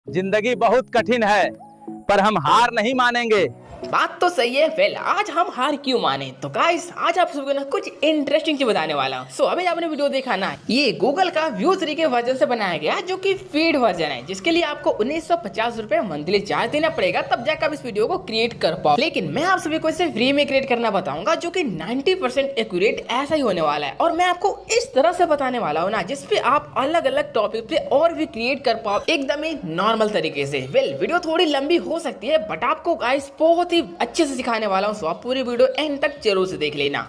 जिंदगी बहुत कठिन है, पर हम हार नहीं मानेंगे। बात तो सही है। वेल आज हम हार क्यों माने, तो गाइस आज आप सबको ना कुछ इंटरेस्टिंग चीज बताने वाला हूँ। अभी आपने वीडियो देखा ना, ये गूगल का व्यू 3 के वर्जन से बनाया गया जो कि फीड वर्जन है, जिसके लिए आपको 1950 रुपए मंथली चार्ज देना पड़ेगा, तब जाकर आप इस वीडियो को क्रिएट कर पाओ। लेकिन मैं आप सभी को इसे फ्री में क्रिएट करना बताऊंगा, जो कि 90% एक्यूरेट ऐसा ही होने वाला है। और मैं आपको इस तरह से बताने वाला हूँ ना, जिसपे आप अलग अलग टॉपिक पे और भी क्रिएट कर पाओ एकदम ही नॉर्मल तरीके से। वेल वीडियो थोड़ी लंबी हो सकती है, बट आपको गाइस बहुत अच्छे से सिखाने वाला हूँ, सो आप पूरी वीडियो एंड तक जरूर से देख लेना।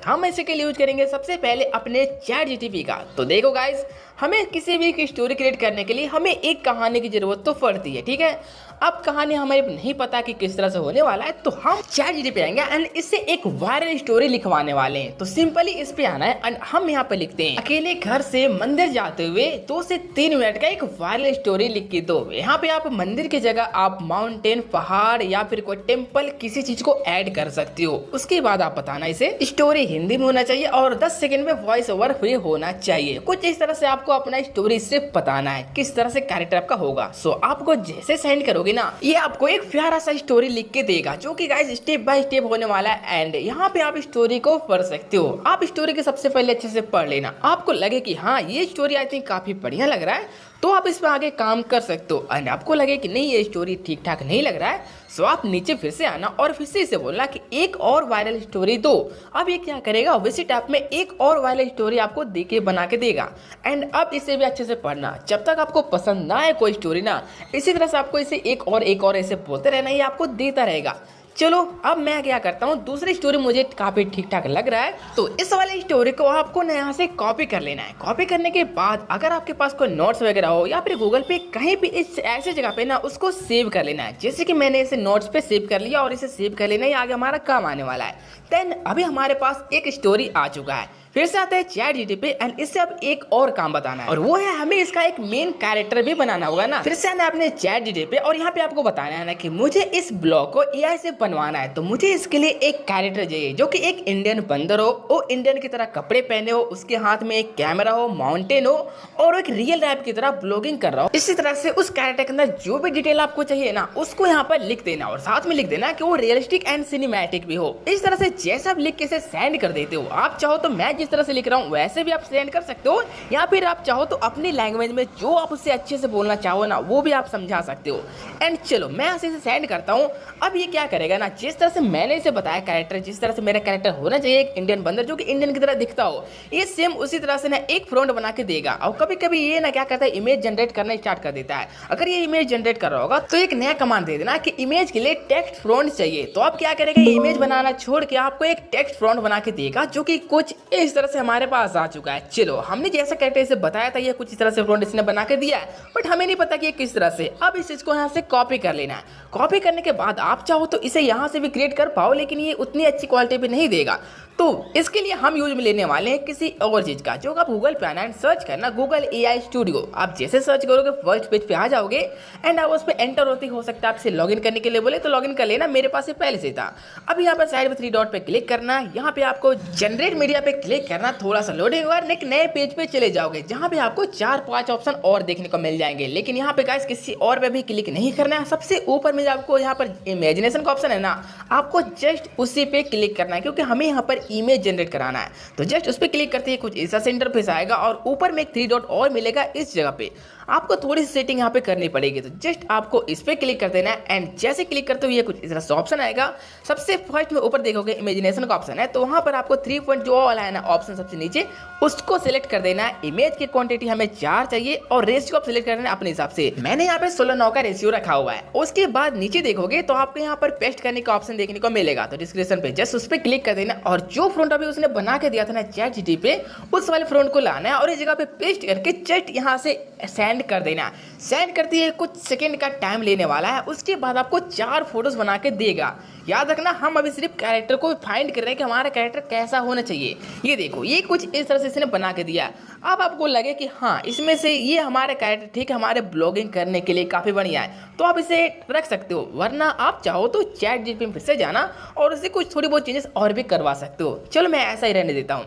हम इसे के लिए यूज करेंगे सबसे पहले अपने चैट जीटीपी का। तो देखो गाइस, हमें किसी भी की स्टोरी क्रिएट करने के लिए हमें एक कहानी की जरूरत तो पड़ती है, ठीक है। अब कहानी हमें नहीं पता कि किस तरह से होने वाला है, तो हम चैट जीटीपी पे आएंगे एंड इससे एक वायरल स्टोरी लिखवाने वाले हैं। तो सिंपली इस पे आना है एंड हम यहाँ पे लिखते हैं, अकेले घर से मंदिर जाते हुए 2 से 3 मिनट का एक वायरल स्टोरी लिख के दो। यहाँ पे आप मंदिर की जगह आप माउंटेन, पहाड़ या फिर कोई टेम्पल किसी चीज को ऐड कर सकते हो। उसके बाद आप बताना इसे स्टोरी हिंदी में होना चाहिए और 10 सेकंड में वॉइस ओवर फ्री होना चाहिए। कुछ इस तरह से आपको अपना स्टोरी से बताना है किस तरह से कैरेक्टर आपका होगा। आपको जैसे सेंड करोगे ना, ये आपको एक प्यारा सा स्टोरी लिख के देगा, जो कि गाइस स्टेप बाय स्टेप होने वाला है। एंड यहाँ पे आप स्टोरी को पढ़ सकते हो। आप स्टोरी के सबसे पहले अच्छे से पढ़ लेना। आपको लगे कि हाँ ये स्टोरी आई थिंक काफी बढ़िया लग रहा है, तो आप इस पे आगे काम कर सकते हो। एंड आपको लगे कि नहीं ये स्टोरी ठीक ठाक नहीं लग रहा है, सो आप नीचे फिर से आना और फिर से इसे बोलना कि एक और वायरल स्टोरी दो। अब ये क्या करेगा, वैसे टाइप में एक और वायरल स्टोरी आपको देके बना के देगा। एंड अब इसे भी अच्छे से पढ़ना, जब तक आपको पसंद ना आए कोई स्टोरी ना, इसी तरह से आपको इसे एक और ऐसे बोलते रहना, ये आपको देता रहेगा। चलो अब मैं क्या करता हूँ, दूसरी स्टोरी मुझे काफी ठीक ठाक लग रहा है, तो इस वाले स्टोरी को आपको ना यहाँ से कॉपी कर लेना है। कॉपी करने के बाद अगर आपके पास कोई नोट्स वगैरह हो या फिर गूगल पे कहीं भी इस ऐसे जगह पे ना उसको सेव कर लेना है। जैसे कि मैंने इसे नोट्स पे सेव कर लिया और इसे सेव कर लेना, ये आगे हमारा काम आने वाला है। देन अभी हमारे पास एक स्टोरी आ चुका है। फिर से आता है चैट जीटीपी एंड इससे अब एक और काम बताना है, और वो है हमें इसका एक मेन कैरेक्टर भी बनाना होगा ना। फिर से आना अपने चैट जीटीपी और यहाँ पे आपको बताना है ना कि मुझे इस ब्लॉग को एआई से बनवाना है, तो मुझे इसके लिए एक कैरेक्टर चाहिए जो कि एक इंडियन बंदर हो, वो इंडियन की तरह कपड़े पहने हो, उसके हाथ में एक कैमरा हो, माउंटेन हो और एक रियल लाइफ की तरह ब्लॉगिंग कर रहा हो। इसी तरह से उस कैरेक्टर के अंदर जो भी डिटेल आपको चाहिए ना, उसको यहाँ पर लिख देना और साथ में लिख देना कि वो रियलिस्टिक एंड सिनेमैटिक भी हो। इस तरह से जैसा आप लिख के इसे सेंड कर देते हो, आप चाहो तो मैं जिस तरह से लिख रहा हूँ वैसे भी आप सेंड कर सकते हो, या फिर आप चाहो तो अपनी लैंग्वेज में जो आप उससे अच्छे से बोलना चाहो ना, वो भी आप समझा सकते हो। एंड चलो मैं इसे सेंड करता हूँ। अब ये क्या करेगा ना, जिस तरह से मैंने इसे बताया कैरेक्टर, जिस तरह से मेरा कैरेक्टर होना चाहिए एक इंडियन बंदर जो कि इंडियन की तरह दिखता हो, ये सेम उसी तरह से ना एक फ्रंट बना के देगा। और कभी कभी ये ना क्या करता है, इमेज जनरेट करना स्टार्ट कर देता है। अगर ये इमेज जनरेट कर रहा होगा तो एक नया कमांड दे देना कि इमेज के लिए टेक्स्ट फ्रंट चाहिए। तो आप क्या करेगा, ये इमेज बनाना छोड़ के आपको एक टेक्स्ट फ्रंट बना के देगा, जो कि कुछ इस तरह से हमारे पास आ चुका है। चलो हमने जैसा कैरेक्टर इसे बताया था, ये कुछ इस तरह से फ्रंट इसने बना के दिया है, बट हमें नहीं पता कि ये किस तरह से। अब इस चीज को यहाँ से कॉपी कर लेना है। कॉपी करने के बाद आप चाहो तो इसे यहाँ से भी क्रिएट कर पाओ, लेकिन ये उतनी अच्छी क्वालिटी पे नहीं देगा। तो इसके लिए हम यूज में लेने वाले हैं किसी और चीज का, जो आप गूगल पे आना एंड सर्च करना गूगल एआई स्टूडियो। आप जैसे सर्च करोगे फर्स्ट पेज पे आ जाओगे एंड आप उस पर एंटर होती हो सकता है आपसे लॉगिन करने के लिए बोले तो लॉगिन कर लेना, मेरे पास ये पहले से था। अब यहाँ पर साइड में 3 डॉट पे क्लिक करना, यहाँ पे आपको जनरेट मीडिया पे क्लिक करना, थोड़ा सा लोडिंग होगा, एक नए पेज पे चले जाओगे जहाँ पे आपको 4-5 ऑप्शन और देखने को मिल जाएंगे। लेकिन यहाँ पे गाइस किसी और पे भी क्लिक नहीं करना है। सबसे ऊपर में आपको यहाँ पर इमेजिनेशन का ऑप्शन है ना, आपको जस्ट उसी पे क्लिक करना है, क्योंकि हमें यहाँ पर इमेज जनरेट कराना है। तो जस्ट उस पर क्लिक करते ही कुछ ऐसा से इंटरफेस आएगा और ऊपर में एक 3 डॉट और मिलेगा। इस जगह पे आपको थोड़ी सी सेटिंग यहाँ पे करनी पड़ेगी, तो जस्ट आपको इस पे क्लिक कर देना है। एंड जैसे क्लिक करते हो ये कुछ इस तरह से ऑप्शन आएगा। सबसे फर्स्ट में ऊपर देखोगे इमेजिनेशन का ऑप्शन है, तो वहां पर आपको 3 पॉइंट जो वाला है ना ऑप्शन सबसे नीचे, उसको सिलेक्ट कर देना है। इमेज की क्वांटिटी हमें 4 चाहिए और रेशियो आप सिलेक्ट करना है अपने हिसाब से। मैंने यहाँ पे 16:9 का रेशियो रखा हुआ है। उसके बाद नीचे देखोगे तो आपको यहाँ पर पेस्ट करने का ऑप्शन देखने को मिलेगा, तो डिस्क्रिप्शन पे जस्ट उस पर क्लिक कर देना और जो फ्रंट अभी उसने बना के दिया था ना चैट जीटीपी पे, उस वाले फ्रंट को लाना है और इस जगह पे पेस्ट करके जस्ट यहाँ से सेंड कर देना। सेंड करते ही कुछ सेकंड का टाइम लेने वाला है। उसके बाद आपको 4 फोटोज बना के देगा। याद रखना हम अभी सिर्फ कैरेक्टर को फाइंड कर रहे हैं कि हमारा कैरेक्टर कैसा होना चाहिए। ये देखो ये कुछ इस तरह से इसने बना के दिया। अब आपको लगे कि हाँ इसमें से ये हमारे कैरेक्टर ठीक है, हमारे ब्लॉगिंग करने के लिए काफ़ी बढ़िया है, तो आप इसे रख सकते हो। वरना आप चाहो तो चैट जीपीटी में फिर से जाना और उससे कुछ थोड़ी बहुत चेंजेस और भी करवा सकते हो। चलो मैं ऐसा ही रहने देता हूँ।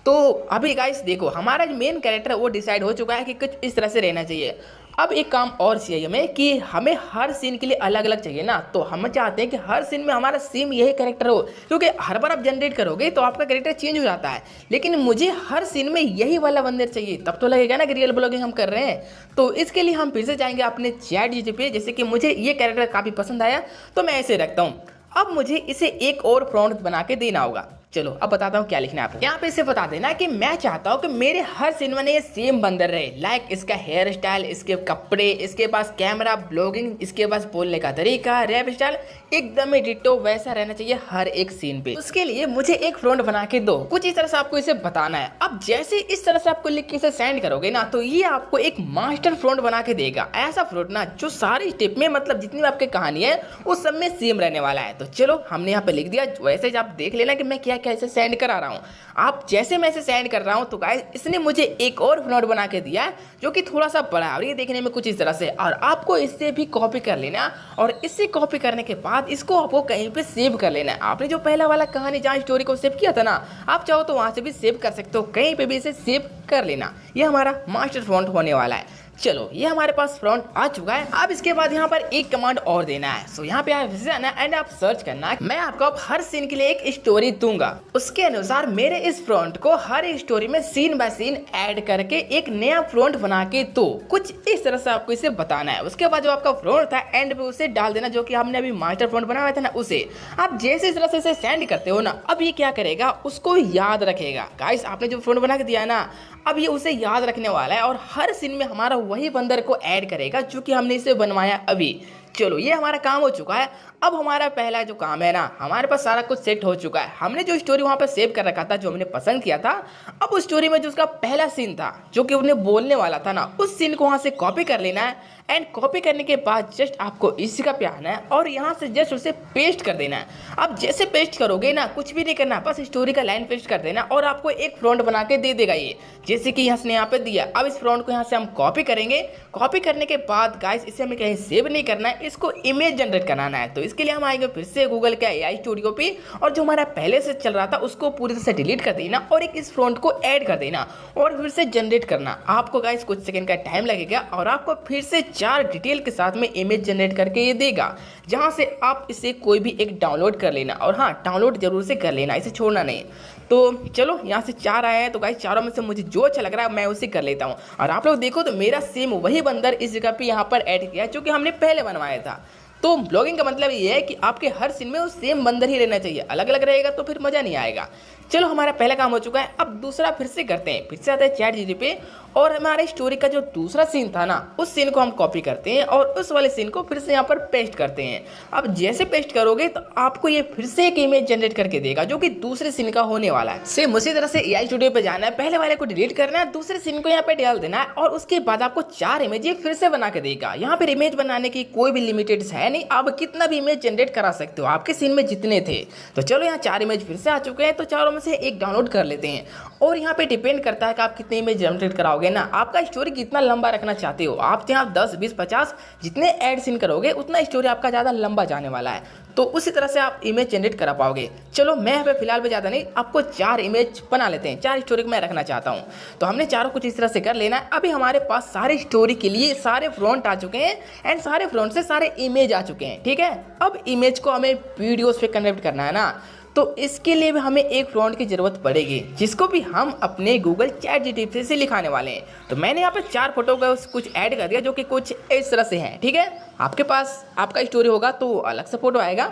तो अभी गाइस देखो हमारा जो मेन कैरेक्टर है वो डिसाइड हो चुका है कि कुछ इस तरह से रहना चाहिए। अब एक काम और चाहिए हमें कि हमें हर सीन के लिए अलग अलग चाहिए ना, तो हम चाहते हैं कि हर सीन में हमारा सेम यही कैरेक्टर हो, क्योंकि हर बार आप जनरेट करोगे तो आपका कैरेक्टर चेंज हो जाता है। लेकिन मुझे हर सीन में यही वाला बंदर चाहिए, तब तो लगेगा ना कि रियल ब्लॉगिंग हम कर रहे हैं। तो इसके लिए हम फिर से जाएंगे अपने ChatGPT पे। जैसे कि मुझे ये कैरेक्टर काफ़ी पसंद आया तो मैं ऐसे रखता हूँ। अब मुझे इसे एक और प्रॉम्प्ट बना के देना होगा। चलो अब बताता हूँ क्या लिखना है आपको। यहाँ पे इसे बता देना कि मैं चाहता हूँ कि मेरे हर सीन में ये सेम बंदर रहे, लाइक इसका हेयर स्टाइल, इसके कपड़े, इसके पास कैमरा, ब्लॉगिंग, इसके पास बोलने का तरीका, रैप स्टाइल एकदम ही डिट्टो वैसा रहना चाहिए हर एक सीन पे। उसके लिए मुझे एक प्रॉम्प्ट बना के दो, कुछ इस तरह से आपको इसे बताना है। अब जैसे इस तरह से आपको लिख के इसे सेंड करोगे ना, तो ये आपको एक मास्टर प्रॉम्प्ट बना के देगा। ऐसा प्रॉम्प्ट ना जो सारी स्टेप में, मतलब जितनी भी आपकी कहानी है उस सब में सेम रहने वाला है। तो चलो हमने यहाँ पे लिख दिया, वैसे आप देख लेना कि मैं क्या क्या इसे सेंड करा रहा हूँ। आप जैसे मैं इसे सेंड कर रहा हूँ तो गाइस इसने मुझे एक और प्रॉम्प्ट बना के दिया है जो कि थोड़ा सा बड़ा है और ये देखने में कुछ इस तरह से। और आपको इससे भी कॉपी कर लेना और इससे कॉपी करने के बाद इसको आपको कहीं पे सेव कर लेना है। आपने जो पहला वाला कहानी जहाँ स्टोरी को सेव किया था ना, आप चाहो तो वहाँ से भी सेव कर सकते हो, कहीं पे भी इसे सेव कर लेना। ये हमारा मास्टर प्रॉम्प्ट होने वाला है। चलो ये हमारे पास प्रॉम्प्ट आ चुका है। अब इसके बाद यहाँ पर एक कमांड और देना है। सो यहाँ पे आप जाना एंड आप सर्च करना है। मैं आपको अब हर सीन के लिए एक स्टोरी दूंगा, उसके अनुसार मेरे इस प्रॉम्प्ट को हर एक स्टोरी में सीन बाय सीन ऐड करके एक नया प्रॉम्प्ट बना के दो। कुछ इस तरह से आपको इसे बताना है। उसके बाद जो आपका प्रॉम्प्ट था एंड पे उसे डाल देना, जो कि हमने अभी मास्टर प्रॉम्प्ट बनाया था ना उसे। आप जैसे इस तरह से इसे सेंड करते हो ना, अब ये क्या करेगा, उसको याद रखेगा। गाइस आपने जो प्रॉम्प्ट बना के दिया है ना, अब ये उसे याद रखने वाला है और हर सीन में हमारा वही बंदर को ऐड करेगा जो कि हमने इसे बनवाया अभी। चलो ये हमारा काम हो चुका है। अब हमारा पहला जो काम है ना, हमारे पास सारा कुछ सेट हो चुका है। हमने जो स्टोरी वहाँ पे सेव कर रखा था, जो हमने पसंद किया था, अब उस स्टोरी में जो उसका पहला सीन था जो कि उन्हें बोलने वाला था ना, उस सीन को वहाँ से कॉपी कर लेना है। एंड कॉपी करने के बाद जस्ट आपको इसी का पे आना है और यहाँ से जस्ट उसे पेस्ट कर देना है। अब जैसे पेस्ट करोगे ना, कुछ भी नहीं करना, बस स्टोरी का लाइन पेस्ट कर देना और आपको एक प्रॉम्प्ट बना के दे देगा ये, जैसे कि यहाँ से यहाँ पे दिया। अब इस प्रॉम्प्ट को यहाँ से हम कॉपी करेंगे। कॉपी करने के बाद गाइस इसे हमें कहीं सेव नहीं करना है, इसको इमेज जनरेट कराना है। तो इसके लिए हम आएंगे फिर से गूगल के AI स्टूडियो पे और जो हमारा पहले से चल रहा था उसको पूरी तरह से डिलीट कर देना और एक इस प्रॉम्प्ट को ऐड कर देना और फिर से जनरेट करना। आपको गाइस कुछ सेकंड का टाइम लगेगा और आपको फिर से 4 डिटेल के साथ में इमेज जनरेट करके ये देगा, जहां से आप इसे कोई भी एक डाउनलोड कर लेना। और हाँ, डाउनलोड जरूर से कर लेना, इसे छोड़ना नहीं। तो चलो यहाँ से 4 आए हैं, तो गाइस चारों में से मुझे जो अच्छा लग रहा है मैं उसे कर लेता हूँ। और आप लोग देखो तो मेरा सेम वही बंदर इस जगह पे यहाँ पर ऐड किया है जो कि हमने पहले बनवाया था। तो ब्लॉगिंग का मतलब ये है कि आपके हर सीन में वो सेम बंदर ही रहना चाहिए, अलग अलग रहेगा तो फिर मज़ा नहीं आएगा। चलो हमारा पहला काम हो चुका है। अब दूसरा फिर से करते हैं, फिर से आता है ChatGPT पे और हमारे स्टोरी का जो दूसरा सीन था ना, उस सीन को हम कॉपी करते हैं और उस वाले सीन को फिर से यहाँ पर पेस्ट करते हैं। अब जैसे पेस्ट करोगे तो आपको ये फिर से एक इमेज जनरेट करके देगा जो कि दूसरे सीन का होने वाला है। सेम उसी तरह से AI स्टूडियो पे जाना है, पहले वाले को डिलीट करना है, दूसरे सीन को यहाँ पे डाल देना है और उसके बाद आपको 4 इमेज ये फिर से बना के देगा। यहाँ पर इमेज बनाने की कोई भी लिमिटेड है नहीं, आप कितना भी इमेज जनरेट करा सकते हो आपके सीन में जितने थे। तो चलो यहाँ 4 इमेज फिर से आ चुके हैं, तो चारों में से एक डाउनलोड कर लेते हैं। और यहाँ पे डिपेंड करता है कि आप कितने इमेज जनरेट कराओगे ना, आपका स्टोरी कितना लंबा रखना चाहते हो। आप यहाँ 10, 20, 50 जितने ऐड सीन करोगे उतना स्टोरी आपका ज़्यादा लंबा जाने वाला है, तो उसी तरह से आप इमेज जनरेट करा पाओगे। चलो मैं यहाँ पे फिलहाल में ज़्यादा नहीं, आपको 4 इमेज बना लेते हैं, 4 स्टोरी को मैं रखना चाहता हूँ। तो हमने चारों कुछ इस तरह से कर लेना है। अभी हमारे पास सारे स्टोरी के लिए सारे फ्रंट आ चुके हैं एंड सारे फ्रंट से सारे इमेज आ चुके हैं, ठीक है। अब इमेज को हमें वीडियोस पे कन्वर्ट करना है ना, तो इसके लिए भी हमें एक प्रॉम्प्ट की ज़रूरत पड़ेगी, जिसको भी हम अपने गूगल ChatGPT से लिखाने वाले हैं। तो मैंने यहाँ पे 4 फोटो का कुछ ऐड कर दिया जो कि कुछ इस तरह से हैं, ठीक है। आपके पास आपका स्टोरी होगा तो अलग से फोटो आएगा।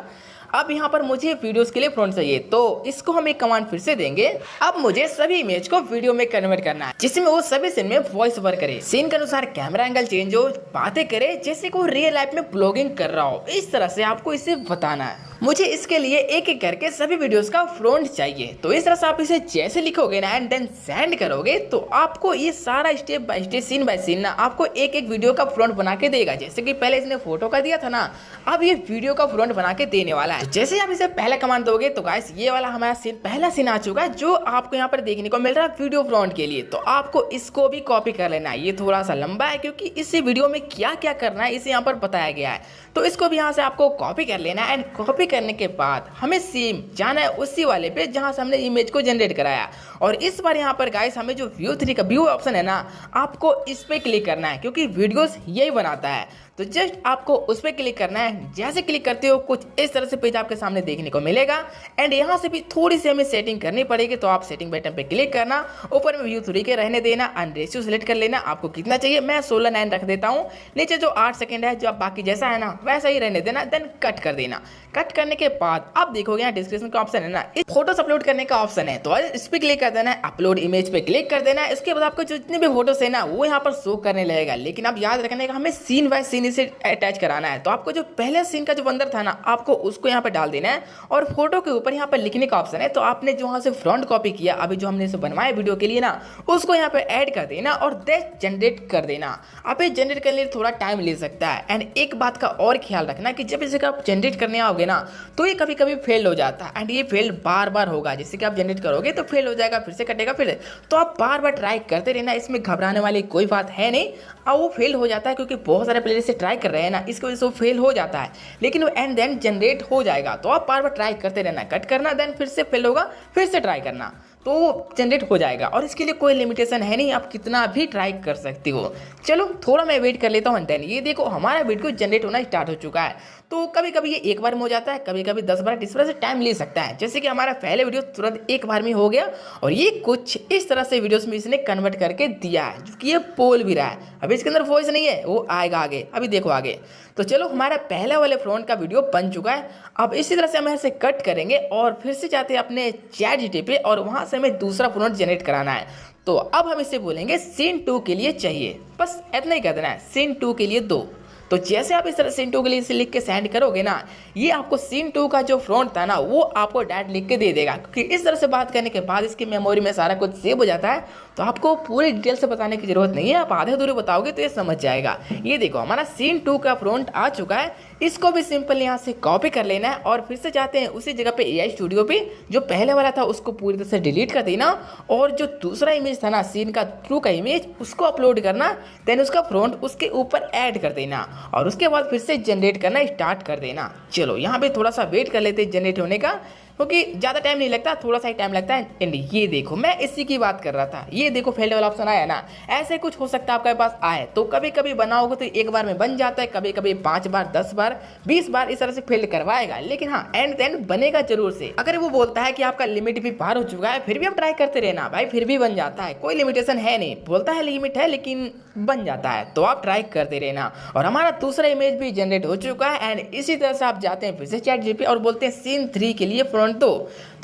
अब यहाँ पर मुझे वीडियोस के लिए प्रॉम्प्ट चाहिए, तो इसको हम एक कमांड फिर से देंगे। अब मुझे सभी इमेज को वीडियो में कन्वर्ट करना है, जिसमें वो सभी सीन में वॉइस ओवर करे, सीन के अनुसार कैमरा एंगल चेंज हो, बातें करे जैसे को रियल लाइफ में ब्लॉगिंग कर रहा हो। इस तरह से आपको इसे बताना है। मुझे इसके लिए एक एक करके सभी वीडियोस का फ्रंट चाहिए। तो इस तरह से आप इसे जैसे लिखोगे ना एंड देन सेंड करोगे, तो आपको ये सारा step by step, scene by scene ना आपको एक एक वीडियो का फ्रंट बना के देगा। जैसे कि पहले इसने फोटो का दिया था ना, अब ये वीडियो का फ्रंट बना के देने वाला है। तो जैसे आप इसे पहला कमांड दोगे तो गाइस ये वाला हमारा सीन पहला सीन आ चुका है जो आपको यहाँ पर देखने को मिल रहा है वीडियो फ्रंट के लिए। तो आपको इसको भी कॉपी कर लेना है। ये थोड़ा सा लंबा है क्योंकि इस वीडियो में क्या क्या करना है इसे यहाँ पर बताया गया है। तो इसको भी यहाँ से आपको कॉपी कर लेना है एंड कॉपी करने के बाद हमें सेम जाना है उसी वाले पे जहाँ से हमने इमेज को जनरेट कराया। और इस बार यहाँ पर गाइस हमें जो व्यू 3 का व्यू ऑप्शन है ना, आपको इस पे क्लिक करना है क्योंकि वीडियोस यही बनाता है। तो जस्ट आपको उस पर क्लिक करना है। जैसे क्लिक करते हो कुछ इस तरह से पेज आपके सामने देखने को मिलेगा एंड यहाँ से भी थोड़ी सी हमें सेटिंग करनी पड़ेगी। तो आप सेटिंग बटन पे क्लिक करना, ऊपर में व्यू 3 के रहने देना एंड रेशियो सेलेक्ट कर लेना। आपको कितना चाहिए, मैं 16:9 रख देता हूँ। नीचे जो 8 सेकंड है जो आप बाकी जैसा है ना वैसा ही रहने देना, देन कट कर देना। कट करने के बाद आप देखोगे यहाँ डिस्क्रिप्शन का ऑप्शन है ना, इस फोटोस अपलोड करने का ऑप्शन है। तो इस पर क्लिक कर देना है, अपलोड इमेज पे क्लिक कर देना है। इसके बाद आपको जितने भी फोटोस है ना वो यहाँ पर शो करने लगेगा। लेकिन आप याद रखने का हमें सीन बाय सीन इसे अटैच कराना है। तो आपको जो पहले सीन का जो बंदर था ना आपको उसको यहाँ पे डाल देना है और फोटो के ऊपर यहाँ पर लिखने का ऑप्शन है। तो आपने जो वहाँ से फ्रंट कॉपी किया अभी जो हमने इसे बनवाया वीडियो के लिए ना, उसको यहाँ पे ऐड कर देना और देन जनरेट कर देना। आप ये जनरेट करने में थोड़ा टाइम ले सकता है एंड एक बात का और ख्याल रखना कि जब इसे आप जनरेट करने आओगे ना तो ये कभी कभी फेल हो जाता है एंड ये फेल बार बार होगा। जैसे कि आप जनरेट करोगे तो फेल हो जाएगा, फिर से कटेगा, फिर तो आप बार बार ट्राई करते रहना। इसमें घबराने वाली कोई बात है नहीं। अब वो फेल हो जाता है क्योंकि बहुत सारे प्लेयर इसे ट्राई कर रहे हैं ना, इसकी वजह से वो फेल हो जाता है, लेकिन वो एंड देन जनरेट हो जाएगा। तो आप बार बार ट्राई करते रहना, कट करना, देन फिर से फेल होगा, फिर से ट्राई करना, तो जनरेट हो जाएगा। और इसके लिए कोई लिमिटेशन है नहीं, आप कितना भी ट्राई कर सकती हो। चलो थोड़ा मैं वेट कर लेता हूँ। देन ये देखो हमारा वीडियो जनरेट होना स्टार्ट हो चुका है। तो कभी कभी ये एक बार में हो जाता है, कभी कभी 10 बार, इस तरह से टाइम ले सकता है। जैसे कि हमारा पहले वीडियो तुरंत एक बार में हो गया और ये कुछ इस तरह से वीडियोस में इसने कन्वर्ट करके दिया है, जो कि ये बोल भी रहा है। अभी इसके अंदर वॉइस नहीं है, वो आएगा आगे, अभी देखो आगे। तो चलो हमारा पहले वाले फ्रंट का वीडियो बन चुका है। अब इसी तरह से हम ऐसे कट करेंगे और फिर से जाते हैं अपने ChatGPT पे और वहाँ से हमें दूसरा फ्रंट जनरेट कराना है। तो अब हम इसे बोलेंगे सीन 2 के लिए चाहिए, बस इतना ही कर देना है, सीन 2 के लिए 2। तो जैसे आप इस तरह सीन 2 के लिए इसे लिख के सेंड करोगे ना, ये आपको सीन 2 का जो फ्रंट था ना वो आपको डायरेक्ट लिख के दे देगा। क्योंकि इस तरह से बात करने के बाद इसकी मेमोरी में सारा कुछ सेव हो जाता है। तो आपको पूरी डिटेल से बताने की जरूरत नहीं है, आप आधे अधूरे बताओगे तो ये समझ जाएगा। ये देखो हमारा सीन 2 का फ्रंट आ चुका है। इसको भी सिंपल यहाँ से कॉपी कर लेना है और फिर से जाते हैं उसी जगह पे AI स्टूडियो पे। जो पहले वाला था उसको पूरी तरह से डिलीट कर देना और जो दूसरा इमेज था ना सीन का 2 का इमेज, उसको अपलोड करना, देन उसका फ्रंट उसके ऊपर ऐड कर देना और उसके बाद फिर से जनरेट करना स्टार्ट कर देना। चलो यहाँ पे थोड़ा सा वेट कर लेते हैं जनरेट होने का, क्योंकि ज़्यादा टाइम नहीं लगता, थोड़ा सा ही टाइम लगता है। एंड ये देखो मैं इसी की बात कर रहा था, ये देखो फेल्ड वाला ऑप्शन आया ना, ऐसे कुछ हो सकता है आपके पास आए। तो कभी कभी बनाओगे तो एक बार में बन जाता है, कभी कभी 5 बार, 10 बार, 20 बार इस तरह से फेल्ड करवाएगा। लेकिन हाँ एंड देन बनेगा जरूर से। अगर वो बोलता है कि आपका लिमिट भी पार हो चुका है, फिर भी आप ट्राई करते रहना भाई, फिर भी बन जाता है, कोई लिमिटेशन है नहीं। बोलता है लिमिट है लेकिन बन जाता है, तो आप ट्राई करते रहना। और हमारा दूसरा इमेज भी जनरेट हो चुका है एंड इसी तरह से आप जाते हैं फिर से ChatGPT और बोलते हैं सीन 3 के लिए फ्रंट दो।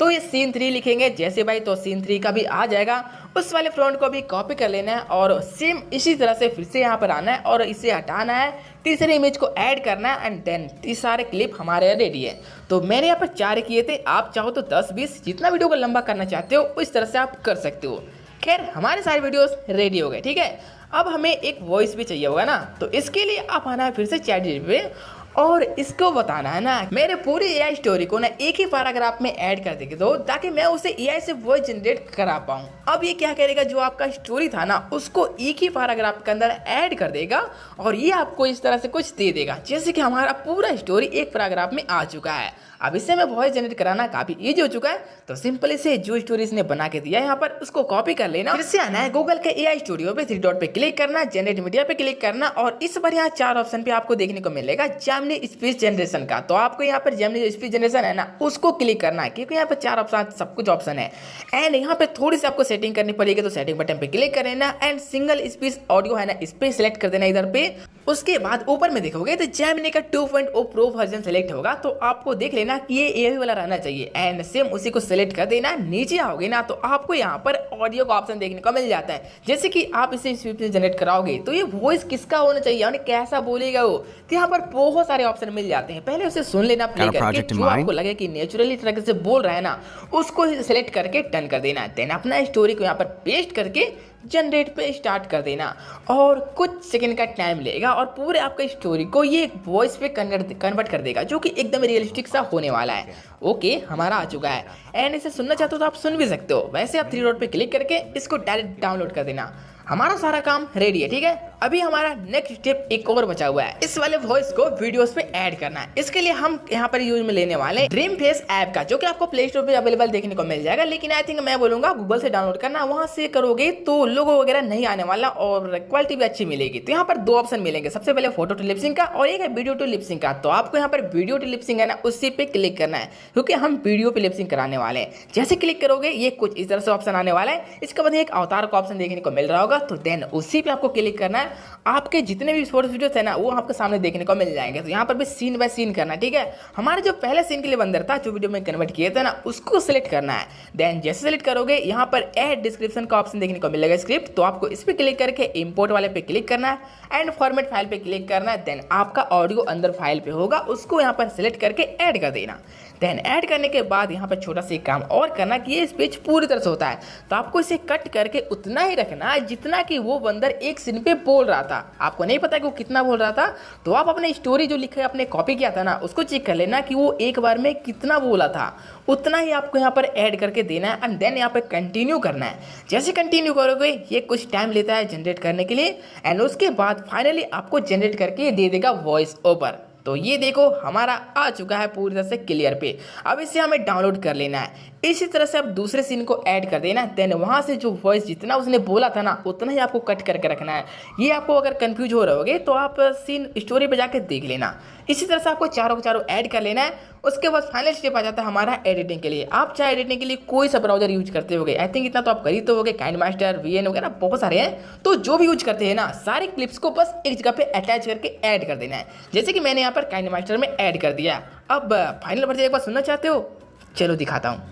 तो ये सीन 3 लिखेंगे जैसे भाई, तो सीन 3 का भी आ जाएगा। उस वाले फ्रंट को भी कॉपी कर लेना है और सेम इसी तरह से फिर से यहाँ पर आना है और इसे हटाना है, तीसरे इमेज को ऐड करना है एंड देन ये सारे क्लिप हमारे रेडी है। तो मैंने यहाँ पर 4 किए थे, आप चाहो तो 10-20 जितना वीडियो को लंबा करना चाहते हो उस तरह से आप कर सकते हो। खैर हमारे सारे वीडियोस रेडी हो गए, ठीक है। अब हमें एक वॉइस भी चाहिए होगा ना, तो इसके लिए आप आना है फिर से ChatGPT पे और इसको बताना है ना मेरे पूरी AI स्टोरी को ना एक ही पैराग्राफ में ऐड कर देगी दो, ताकि मैं उसे AI से वॉइस जनरेट करा पाऊँ। अब ये क्या करेगा, जो आपका स्टोरी था ना उसको एक ही पैराग्राफ के अंदर ऐड कर देगा और ये आपको इस तरह से कुछ दे देगा, जैसे कि हमारा पूरा स्टोरी एक पैराग्राफ में आ चुका है। अब इससे मैं वॉइस जनरेट कराना काफी इजी हो चुका है। तो सिंपली से जो स्टोरी इसने बना के दिया है यहाँ पर उसको कॉपी कर लेना, फिर से आना है गूगल के AI स्टूडियो पे 3 डॉट पे क्लिक करना, जनरेट मीडिया पे क्लिक करना और इस बार यहाँ 4 ऑप्शन पे आपको देखने को मिलेगा जेमिनी स्पीच जनरेशन का। तो आपको यहाँ पर जेमिनी स्पीच जनरेशन है ना उसको क्लिक करना है, क्योंकि यहाँ पर 4 ऑप्शन सब कुछ ऑप्शन है एंड यहाँ पे थोड़ी सी आपको सेटिंग करनी पड़ेगी। तो सेटिंग बटन पे क्लिक कर लेना एंड सिंगल स्पीच ऑडियो है ना इस पे सिलेक्ट कर देना इधर पे। उसके बाद ऊपर में देखोगे तो जेमिनी का 2.0 प्रो वर्जन सेलेक्ट होगा, तो आपको देख लेना कि ये वाला रहना चाहिए एंड सेम उसी को सिलेक्ट कर देना। नीचे आओगे ना तो आपको यहाँ पर ऑडियो का ऑप्शन देखने को मिल जाता है, जैसे कि आप इसे स्पीच जनरेट कराओगे तो ये वॉइस किसका होना चाहिए यानी कैसा बोलेगा वो, तो यहाँ पर बहुत सारे ऑप्शन मिल जाते हैं। पहले उसे सुन लेना प्ले करके, जो आपको लगे कि नेचुरली तरीके से बोल रहा है ना उसको सिलेक्ट करके डन कर देना। देन अपना स्टोरी को यहाँ पर पेस्ट करके जनरेट पे स्टार्ट कर देना और कुछ सेकंड का टाइम लेगा और पूरे आपके स्टोरी को ये वॉइस पे कन्वर्ट कर देगा, जो कि एकदम रियलिस्टिक सा होने वाला है। ओके, हमारा आ चुका है एंड इसे सुनना चाहते हो तो आप सुन भी सकते हो। वैसे आप 3 डॉट पे क्लिक करके इसको डायरेक्ट डाउनलोड कर देना। हमारा सारा काम रेडी है, ठीक है। अभी हमारा नेक्स्ट स्टेप एक और बचा हुआ है, इस वाले वॉइस को वीडियोस पे ऐड करना है। इसके लिए हम यहाँ पर यूज में लेने वाले ड्रीम फेस ऐप का, जो कि आपको प्ले स्टोर पे अवेलेबल देखने को मिल जाएगा, लेकिन आई थिंक मैं बोलूंगा गूगल से डाउनलोड करना। वहां से करोगे तो लोगो वगैरह नहीं आने वाला और क्वालिटी भी अच्छी मिलेगी। तो यहाँ पर 2 ऑप्शन मिलेंगे, सबसे पहले फोटो टू लिपसिंग का और एक है वीडियो टू लिपसिंग का। तो आपको यहाँ पर वीडियो टू लिपसिंग है ना, उसी पे क्लिक करना है, क्योंकि हम वीडियो पे लिपसिंग कराने वाले हैं। जैसे क्लिक करोगे ये कुछ इस तरह से ऑप्शन आने वाला है। इसके बाद एक अवतार का ऑप्शन देखने को मिल रहा होगा, तो देन उसी पे आपको क्लिक करना है। आपके जितने भी शॉर्ट वीडियोस है ना वो आपके सामने देखने को मिल जाएंगे। तो यहाँ पर भी सीन बाय सीन करना है, ठीक है। हमारे जो पहले सीन के लिए बंदर था, जो वीडियो में कन्वर्ट किए थे ना, उसको सिलेक्ट करना है। देन जैसे सिलेक्ट करोगे यहाँ पर ऐड डिस्क्रिप्शन का ऑप्शन देखने को मिलेगा, स्क्रिप्ट। तो आपको इस पे क्लिक करके इंपोर्ट वाले पे क्लिक करना है एंड फॉर्मेट फाइल पे क्लिक करना है। देन आपका ऑडियो अंदर फाइल पे होगा, उसको यहाँ पर सिलेक्ट करके ऐड कर देना। देन ऐड करने के बाद यहाँ पर छोटा सा काम और करना कि ये स्पीच पूरी तरह से होता है, तो आपको इसे कट करके उतना ही रखना है जितना कि वो बंदर एक सीन पे बोल रहा था। आपको नहीं पता कि वो कितना बोल रहा था, तो आप अपने स्टोरी जो लिखा है आपने कॉपी किया था ना, उसको चेक कर लेना कि वो एक बार में कितना बोला था, उतना ही आपको यहाँ पर ऐड करके देना है एंड देन यहाँ पे कंटिन्यू करना है। जैसे कंटिन्यू करोगे ये कुछ टाइम लेता है जनरेट करने के लिए एंड उसके बाद फाइनली आपको जनरेट करके दे देगा वॉइस ओवर। तो ये देखो हमारा आ चुका है पूरी तरह से क्लियर पे। अब इसे हमें डाउनलोड कर लेना है। इसी तरह से आप दूसरे सीन को ऐड कर देना, देन वहाँ से जो वॉइस जितना उसने बोला था ना उतना ही आपको कट करके रखना है। ये आपको अगर कंफ्यूज हो रहोगे तो आप सीन स्टोरी पे जाके देख लेना। इसी तरह से आपको चारों के चारों ऐड कर लेना है। उसके बाद फाइनल स्टेप आ जाता है हमारा एडिटिंग के लिए। आप चाहे एडिटिंग के लिए कोई सा ब्राउजर यूज करते होगे, आई थिंक इतना तो आप कर ही तो होगे, काइनमास्टर, वीएन वगैरह बहुत सारे हैं। तो जो भी यूज करते हैं ना, सारे क्लिप्स को बस एक जगह पे अटैच करके ऐड कर देना है। जैसे कि मैंने यहाँ पर काइनमास्टर में ऐड कर दिया। अब फाइनल वर्जन एक बार सुनना चाहते हो, चलो दिखाता हूँ।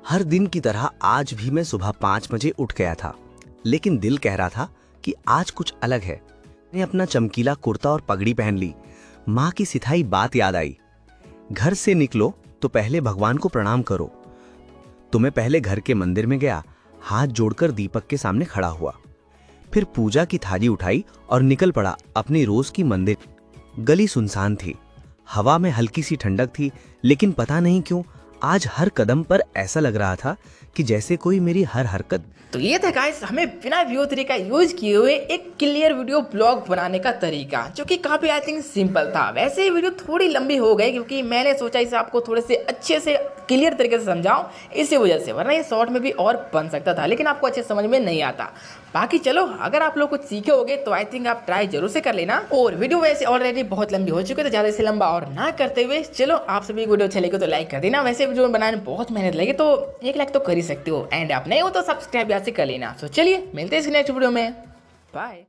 हर दिन की तरह आज भी मैं सुबह 5 बजे उठ गया था, लेकिन दिल कह रहा था कि आज कुछ अलग है। मैंने अपना चमकीला कुर्ता और पगड़ी पहन ली। माँ की सिखाई बात याद आई, घर से निकलो तो पहले भगवान को प्रणाम करो। तो मैं पहले घर के मंदिर में गया, हाथ जोड़कर दीपक के सामने खड़ा हुआ। फिर पूजा की थाली उठाई और निकल पड़ा अपनी रोज की मंदिर। गली सुनसान थी, हवा में हल्की सी ठंडक थी, लेकिन पता नहीं क्यों आज हर कदम पर ऐसा लग रहा था कि जैसे कोई मेरी हर हरकत। तो ये था गाइस हमें बिना व्यू 3 का यूज किए हुए एक क्लियर वीडियो ब्लॉग बनाने का तरीका, जो कि काफी आई थिंक सिंपल था। वैसे ही वीडियो थोड़ी लंबी हो गई क्योंकि मैंने सोचा इसे आपको थोड़े से अच्छे से क्लियर तरीके से समझाऊं, इसी वजह से, वरना ये शॉर्ट में भी और बन सकता था, लेकिन आपको अच्छे समझ में नहीं आता। बाकी चलो, अगर आप लोग कुछ सीखे होगे तो आई थिंक आप ट्राई जरूर से कर लेना। और वीडियो वैसे ऑलरेडी बहुत लंबी हो चुकी है, तो ज्यादा से लंबा और ना करते हुए चलो, आप सभी वीडियो अच्छे लगे तो लाइक कर देना। वैसे वीडियो बनाने में बहुत मेहनत लगी तो 1 लाइक तो कर ही सकते हो, एंड आप नहीं हो तो सब्सक्राइब यहाँ से कर लेना। तो चलिए मिलते हैं इस नेक्स्ट वीडियो में, बाय।